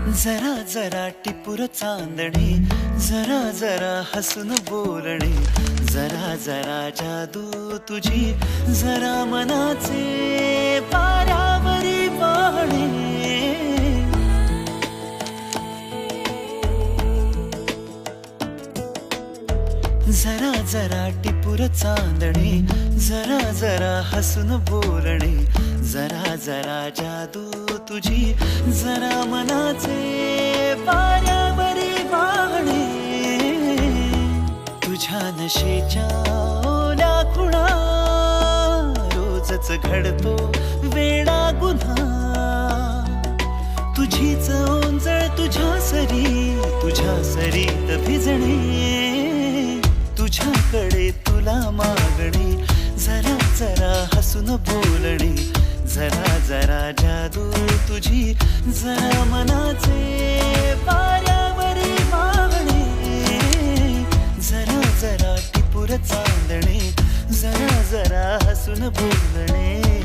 जरा जरा टिपूर चांदणे, जरा जरा हसून बोलणे, जरा जरा जादू तुझी, जरा मनाचे पारावरी वाहणे. जरा जरा टिपूर चांदणे, जरा जरा हसून बोलणे, जरा जरा जादू तुझी, जरा मनाचे पारावरी वाहणे. तुझ्या नशेच्या ओल्या खुणा, रोजच घडतो वेडा गुन्हा. तुझीच ओंजळ तुझ्या सरीत भिजणे. तुझ्याकडे तुला मागणे, जरा जरा हसून बोलणे, जरा जरा जादू तुझी, जरा मनाचे पारावरी वाहणे. जरा जरा टिपूर चांदणे, जरा जरा हसून बोलणे.